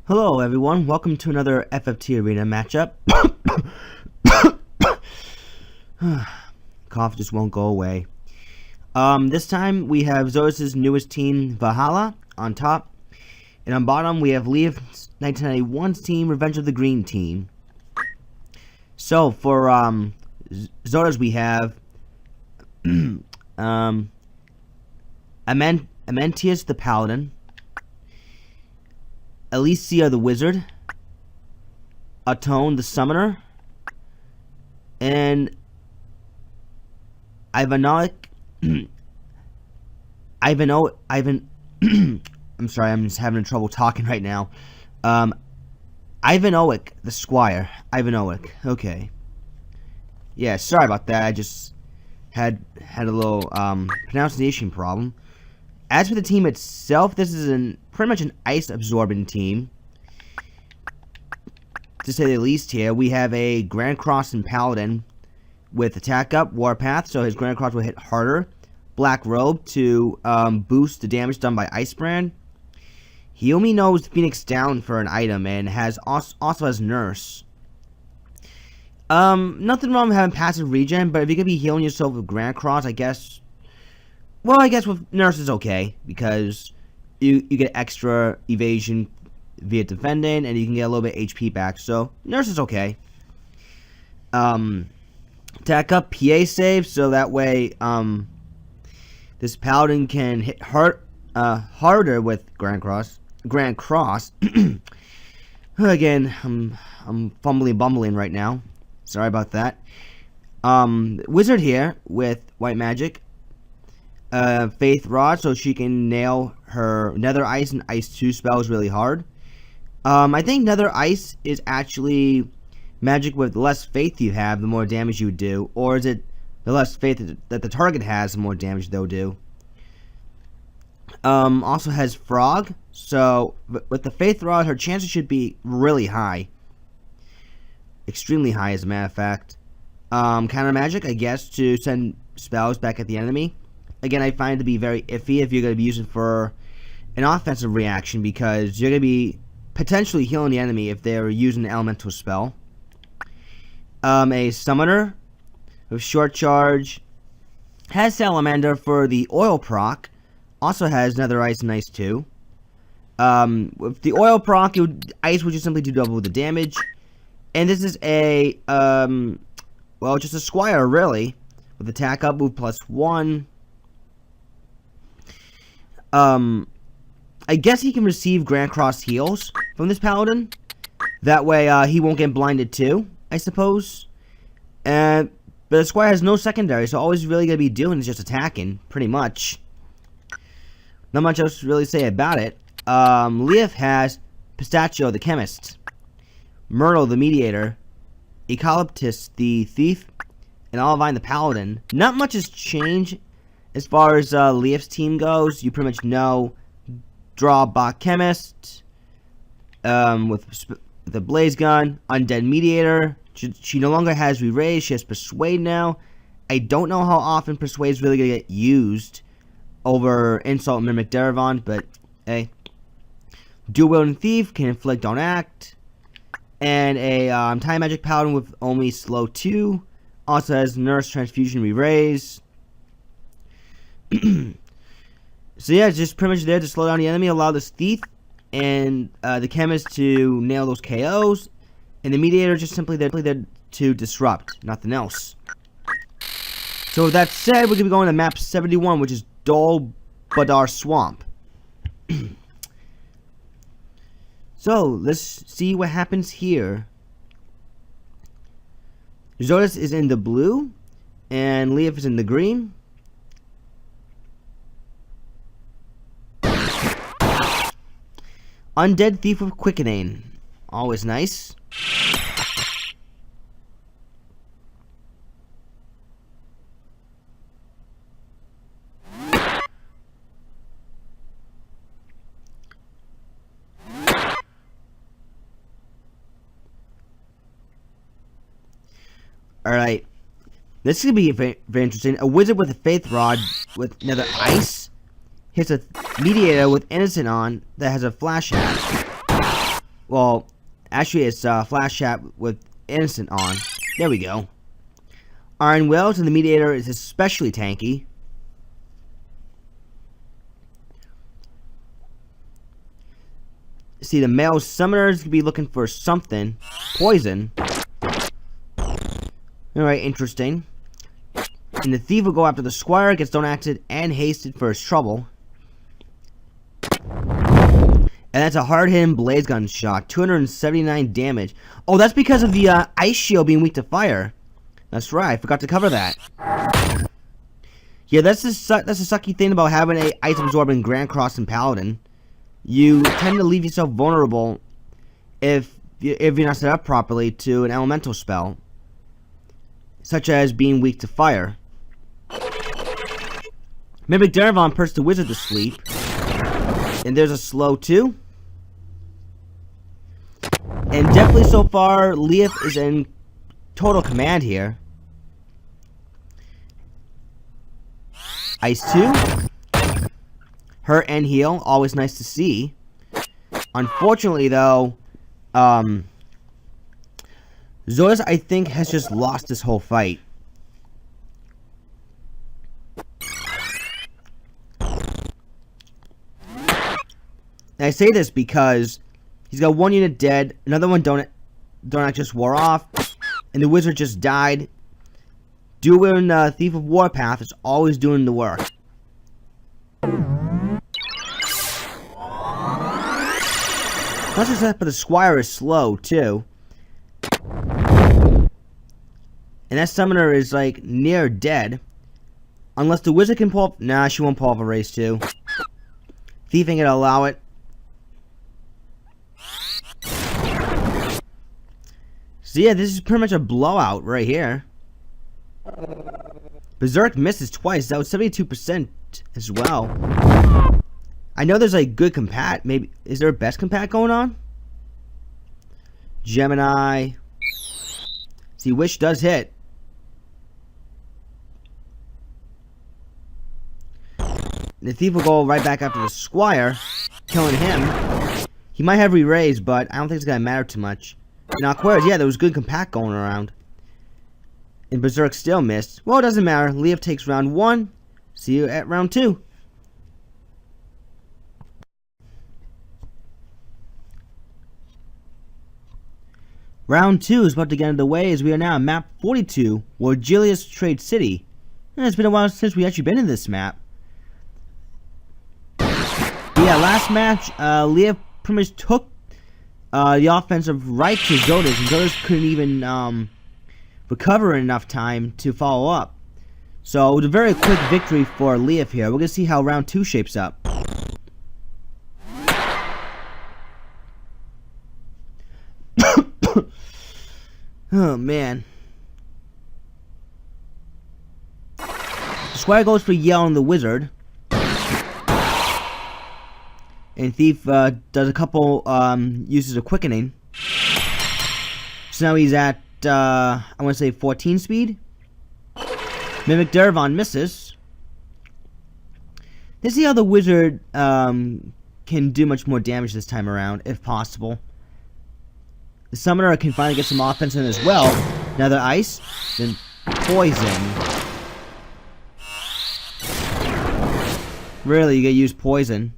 Hello everyone, welcome to another FFT Arena matchup. Cough just won't go away. This time we have Zotis' newest team, Valhalla, on top. And on bottom we have Leif1991's team, Revenge of the Green team. So for Zotis we have Amentius the Paladin, Alicia the Wizard, Atone the Summoner, and I'm sorry, I'm just having trouble talking right now. Ivanoic the Squire. Ivanoic. Okay. Yeah, sorry about that. I just had a little pronunciation problem. As for the team itself, this is pretty much an ice absorbing team, to say the least. Here we have a Grand Cross and Paladin with attack up, Warpath, so his Grand Cross will hit harder. Black Robe to boost the damage done by Ice Brand. He only knows Phoenix Down for an item and also has Nurse. Nothing wrong with having passive regen, but if you're gonna be healing yourself with Grand Cross, I guess. Well, I guess with Nurse is okay, because you get extra evasion via defending, and you can get a little bit HP back, so Nurse is okay. Attack up, PA save, so that way, this Paladin can hit harder with Grand Cross. Again, I'm bumbling right now. Sorry about that. Wizard here with White Magic. Faith Rod, so she can nail her Nether Ice and Ice 2 spells really hard. I think Nether Ice is actually magic with the less faith you have, the more damage you would do. Or is it the less faith that the target has, the more damage they'll do? Also has Frog, so with the Faith Rod, her chances should be really high. Extremely high, as a matter of fact. Counter Magic, I guess, to send spells back at the enemy. Again, I find it to be very iffy if you're going to be using for an offensive reaction, because you're going to be potentially healing the enemy if they're using an elemental spell. A Summoner with Short Charge. Has Salamander for the Oil proc. Also has Nether Ice and Ice 2. With the Oil proc, Ice would just simply do double the damage. And this is a, well, just a Squire, really. With attack up, move +1. I guess he can receive Grand Cross heals from this Paladin. That way, he won't get blinded too, I suppose. But the Squire has no secondary, so all he's really going to be doing is just attacking, pretty much. Not much else to really say about it. Leif has Pistachio the Chemist, Myrtle the Mediator, Eucalyptus the Thief, and Olivine the Paladin. Not much has changed as far as Leif's team goes. You pretty much know Draw Bot Chemist with the Blaze Gun, Undead Mediator. She no longer has Re-Raise, she has Persuade now. I don't know how often Persuade is really going to get used over Insult and Mimic Darevon, but hey. Dual Wielding Thief can inflict on act. And a Time Magic Paladin with only Slow 2. Also has Nurse, Transfusion, Re-Raise. So yeah, it's just pretty much there to slow down the enemy, allow this Thief and the Chemist to nail those KOs. And the Mediator just simply there to disrupt, nothing else. So with that said, we're going to be going to map 71, which is Dol Badar Swamp. So, let's see what happens here. Zotis is in the blue, and Leif is in the green. Undead Thief with Quickening. Always nice. Alright, this is going to be very, very interesting. A Wizard with a Faith Rod with Nether Ice hits a Mediator with Innocent on that has a Flash Axe. Well, actually, it's flash chat with innocent on. There we go. Iron Will to the mediator is especially tanky. See, the male summoners could be looking for something. Poison. Alright, interesting. And the thief will go after the squire, gets don't acted and hasted for his trouble. And that's a hard-hitting blaze gun shot. 279 damage. Oh, that's because of the ice shield being weak to fire. That's right, I forgot to cover that. Yeah, that's the sucky thing about having a ice absorbing Grand Cross and Paladin. You tend to leave yourself vulnerable if you're not set up properly to an elemental spell, such as being weak to fire. Mimic Darvon puts the wizard to sleep. And there's a slow too. And definitely so far, Leif is in total command here. Ice 2. Hurt and heal, always nice to see. Unfortunately though, Zotis, I think, has just lost this whole fight. And I say this because he's got one unit dead, another one don't just wore off, and the wizard just died. Doing Thief of Warpath is always doing the work. Not just that, but the squire is slow too. And that summoner is like near dead. Unless the wizard can pull up. Nah, she won't pull up a race 2. Thief ain't gonna allow it. So yeah, this is pretty much a blowout right here. Berserk misses twice. That was 72% as well. I know there's like good compat. Maybe is there a best compat going on? Gemini. See, Wish does hit. The thief will go right back after the squire, killing him. He might have re-raised, but I don't think it's gonna matter too much. Now, Aquarius, yeah, there was good compact going around. And Berserk still missed. Well, it doesn't matter. Leif takes round 1. See you at round 2. Round 2 is about to get underway as we are now on map 42, Wargilius Trade City. And it's been a while since we actually been in this map. Yeah, last match, Leif pretty much took the offensive right to Zotis, and Zotis couldn't even recover in enough time to follow up. So it was a very quick victory for Leif here. We're going to see how round 2 shapes up. Oh, man. The Squire goes for Yell on the Wizard. And Thief does a couple uses of Quickening. So now he's at, I want to say 14 speed. Mimic Darvon misses. Let's see how the Wizard can do much more damage this time around, if possible. The Summoner can finally get some offense in as well. Another Ice, then Poison. Really, you gotta use Poison.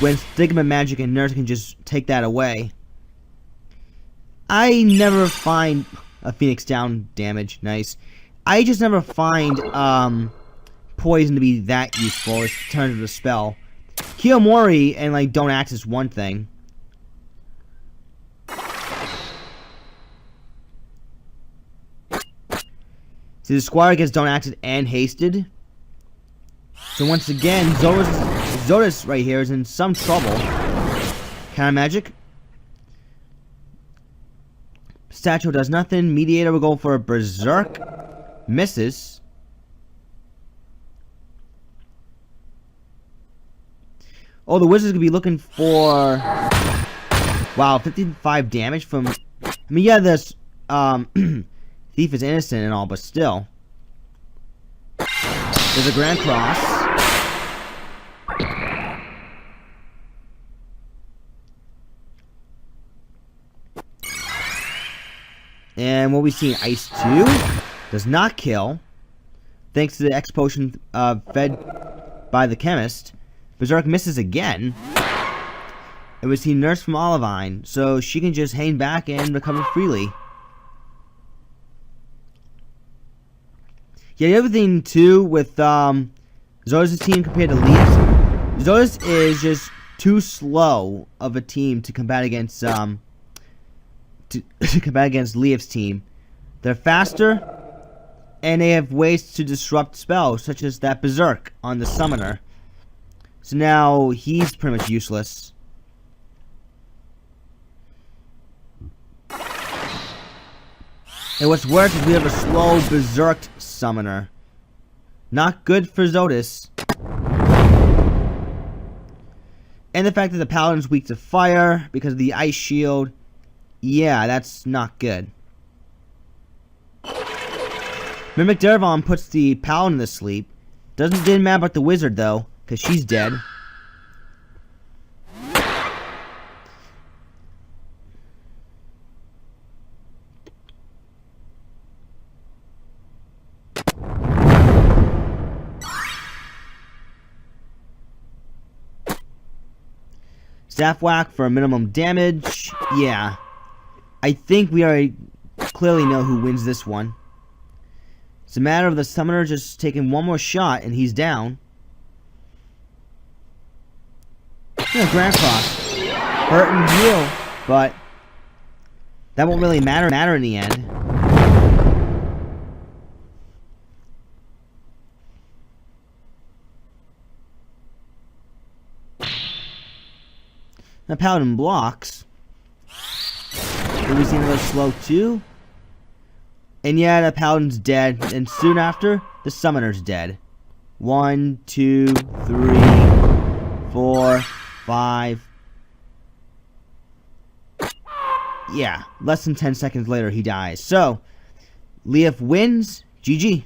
When Stigma Magic and Nurse can just take that away. I never find a Phoenix Down damage. Nice. I just never find Poison to be that useful as turns into a spell. Kiyomori and like Don't Act is one thing. See, the Squire gets Don't Acted and Hasted. So once again, Zotis right here is in some trouble. Counter Magic. Statue does nothing. Mediator will go for a Berserk. Misses. Oh, the Wizard's gonna be looking for... Wow, 55 damage from... I mean, yeah, this... Thief is innocent and all, but still. There's a Grand Cross. And what we see in Ice 2 does not kill, thanks to the X potion fed by the chemist. Berserk misses again. And we see Nurse from Olivine, so she can just hang back and recover freely. Yeah, the other thing too with Zotis' team compared to Leif's, Zotis is just too slow of a team to combat against to combat against Leif's team. They're faster, and they have ways to disrupt spells, such as that Berserk on the Summoner. So now he's pretty much useless. And what's worse is we have a slow Berserk Summoner. Not good for Zotis. And the fact that the Paladin's weak to fire because of the Ice Shield. Yeah, that's not good. Mimic Dervon puts the Paladin to sleep. Didn't matter about the Wizard though, because she's dead. Staff whack for minimum damage. Yeah. I think we already clearly know who wins this one. It's a matter of the Summoner just taking one more shot and he's down. Yeah, Grand Cross. Hurt and heal, but that won't really matter in the end. Now Paladin blocks. Then we see another slow 2. And yeah, the Paladin's dead. And soon after, the Summoner's dead. 1, 2, 3, 4, 5. Yeah, less than 10 seconds later he dies. So, Leif wins. GG.